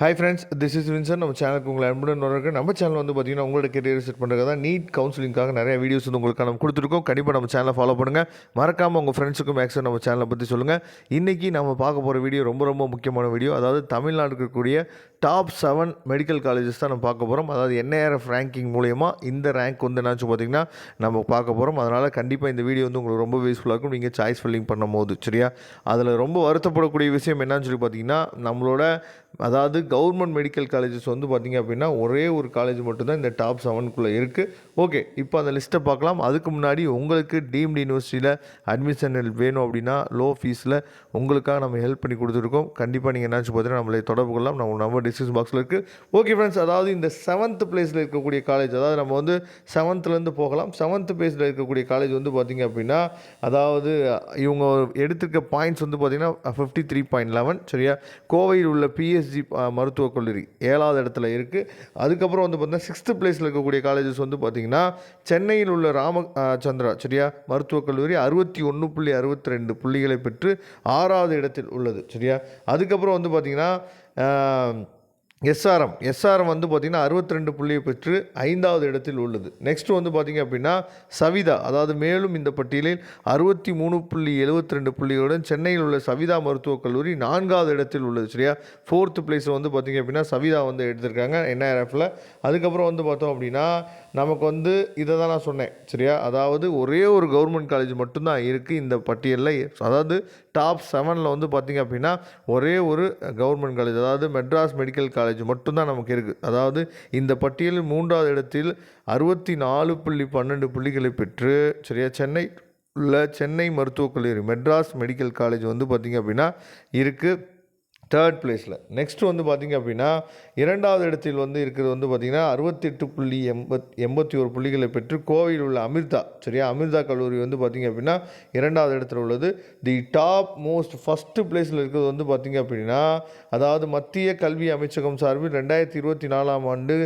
Hi friends, this is Vinson. நம்ம சேனலுக்கு உங்களை அன்புடன் வரவேற்கிறேன். நம்ம சேனல் வந்து பார்த்தீங்கன்னா உங்களோட கெரியர் செட் பண்ணுறது தான் நீட் கவுன்சிலிங்காக நிறைய வீடியோஸ் வந்து உங்களுக்கு நம்ம கொடுத்துருக்கோம். கண்டிப்பாக நம்ம சேனலை ஃபாலோ பண்ணுங்கள். மறக்காமல் உங்கள் ஃப்ரெண்ட்ஸுக்கும் மேக்ஸிமம் நம்ம சேனலை பற்றி சொல்லுங்கள். இன்றைக்கி நம்ம பார்க்க போகிற வீடியோ ரொம்ப முக்கியமான வீடியோ. அதாவது தமிழ்நாட்டுக்கு இருக்கக்கூடிய டாப் 7 மெடிக்கல் காலேஜஸ் தான் நம்ம பார்க்க போகிறோம். அதாவது NIRF ரேங்கிங் மூலயமா இந்த ரேங்க் வந்து என்னாச்சு பார்த்திங்கன்னா நம்ம பார்க்க போகிறோம். அதனால் கண்டிப்பாக இந்த வீடியோ வந்து உங்களுக்கு ரொம்ப யூஸ்ஃபுல்லாக இருக்கும். நீங்கள் சாய்ஸ் ஃபில்லிங் பண்ணும் போது சரியா. அதில் ரொம்ப வருத்தப்படக்கூடிய விஷயம் என்னன்னு சொல்லி பார்த்தீங்கன்னா, நம்மளோட அதாவது கவர்மெண்ட் மெடிக்கல் காலேஜஸ் வந்து பார்த்திங்க அப்படின்னா ஒரே ஒரு காலேஜ் மட்டும்தான் இந்த டாப் 7க்குள்ளே இருக்குது. ஓகே, இப்போ அந்த லிஸ்ட்டை பார்க்கலாம். அதுக்கு முன்னாடி உங்களுக்கு டீம்டு யூனிவர்சிட்டியில் அட்மிஷன் வேணும் அப்படின்னா லோ ஃபீஸில் உங்களுக்காக நம்ம ஹெல்ப் பண்ணி கொடுத்துருக்கோம். கண்டிப்பாக நீங்கள் என்னாச்சு பார்த்தீங்கன்னா நம்மளை தொடர்பு கொள்ளலாம். நம்ம நம்பர் டிஸ்கிரிப்ஷன் பாக்ஸில் இருக்குது. ஓகே ஃப்ரெண்ட்ஸ், அதாவது இந்த 7th பிளேஸில் இருக்கக்கூடிய காலேஜ், அதாவது நம்ம வந்து 7th போகலாம். 7th பிளேஸில் இருக்கக்கூடிய காலேஜ் வந்து பார்த்திங்க அப்படின்னா, அதாவது இவங்க எடுத்துருக்க பாயிண்ட்ஸ் வந்து பார்த்திங்கன்னா 53.11 சரியா. கோவையில் உள்ள PSG மருத்துவக் கல்லூரி 7வது இடத்துல இருக்குது. அதுக்கப்புறம் வந்து பார்த்திங்கன்னா 6th பிளேஸில் இருக்கக்கூடிய காலேஜஸ் வந்து பார்த்திங்கன்னா சென்னையில் உள்ள ராமச்சந்திரா சரியா மருத்துவக் கல்லூரி 61.62 புள்ளிகளை பெற்று 6வது இடத்தில் உள்ளது சரியா. அதுக்கப்புறம் வந்து பார்த்திங்கன்னா எஸ்ஆர்எம் வந்து பார்த்திங்கன்னா 62 புள்ளியை பெற்று 5வது இடத்தில் உள்ளது. நெக்ஸ்ட் வந்து பார்த்திங்க அப்படின்னா சவிதா, அதாவது மேலும் இந்த பட்டியலில் 63.72 புள்ளிகளுடன் சென்னையில் உள்ள சவிதா மருத்துவக் கல்லூரி 4வது இடத்தில் உள்ளது சரியா. 4th பிளேஸ் வந்து பார்த்திங்க அப்படின்னா சவிதா வந்து எடுத்திருக்காங்க NIRFல. அதுக்கப்புறம் வந்து பார்த்தோம் அப்படின்னா நமக்கு வந்து இதை தான் நான் சொன்னேன் சரியா. அதாவது ஒரே ஒரு கவர்மெண்ட் காலேஜ் மட்டும்தான் இருக்குது இந்த பட்டியலில். அதாவது டாப் 7ல் வந்து பார்த்திங்க அப்படின்னா ஒரே ஒரு கவர்மெண்ட் காலேஜ், அதாவது மெட்ராஸ் மெடிக்கல் காலேஜ் மட்டும்தான் நமக்கு இருக்குது. அதாவது இந்த பட்டியலில் 3வது இடத்தில் 64.12 புள்ளிகளை பெற்று சரியா சென்னை உள்ள சென்னை மருத்துவக் கல்லூரி மெட்ராஸ் மெடிக்கல் காலேஜ் வந்து பார்த்திங்க அப்படின்னா இருக்குது 3rd பிளேஸில். நெக்ஸ்ட் வந்து பார்த்திங்க அப்படின்னா 2வது இடத்தில் வந்து இருக்கிறது வந்து பார்த்திங்கன்னா 68.81 புள்ளிகளை பெற்று கோவையில் உள்ள அமிர்தா சரியா அமிர்தா கல்லூரி வந்து பார்த்திங்க அப்படின்னா 2வது இடத்துல உள்ளது. தி டாப் மோஸ்ட் ஃபஸ்ட்டு பிளேஸில் இருக்கிறது வந்து பார்த்திங்க அப்படின்னா, அதாவது மத்திய கல்வி அமைச்சகம் சார்பில் 2024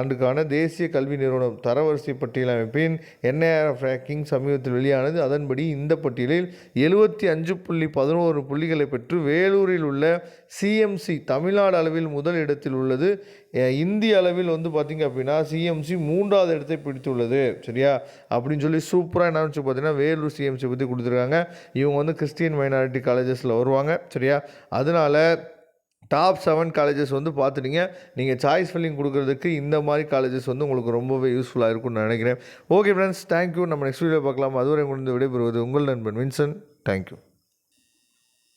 ஆண்டுக்கான தேசிய கல்வி நிறுவனம் தரவரிசை பட்டியல் அமைப்பின் NIRF ரேங்கிங் சமீபத்தில் வெளியானது. அதன்படி இந்த பட்டியலில் 75.11 புள்ளிகளை பெற்று வேலூரில் உள்ள CMC தமிழ்நாடு அளவில் முதல் இடத்தில் உள்ளது. இந்திய அளவில் வந்து பார்த்திங்க அப்படின்னா CMC 3வது இடத்தை பிடித்துள்ளது சரியா. அப்படின்னு சொல்லி சூப்பராக என்ன வச்சு பார்த்தீங்கன்னா வேலூர் CMC பற்றி கொடுத்துருக்காங்க. இவங்க வந்து கிறிஸ்டியன் மைனாரிட்டி காலேஜஸில் வருவாங்க சரியா. அதனால் டாப் 7 காலேஜஸ் வந்து பார்த்துட்டீங்க. நீங்கள் சாய்ஸ் ஃபில்லிங் கொடுக்குறதுக்கு இந்த மாதிரி காலேஜஸ் வந்து உங்களுக்கு ரொம்பவே யூஸ்ஃபுல்லாக இருக்கும்னு நினைக்கிறேன். Okay friends, thank you. நம்ம நெக்ஸ்ட் வீடியோ பார்க்கலாம். அதுவரை உங்களுக்கு விடைபெறுவது உங்கள் நண்பன் வின்சன். தேங்க்யூ.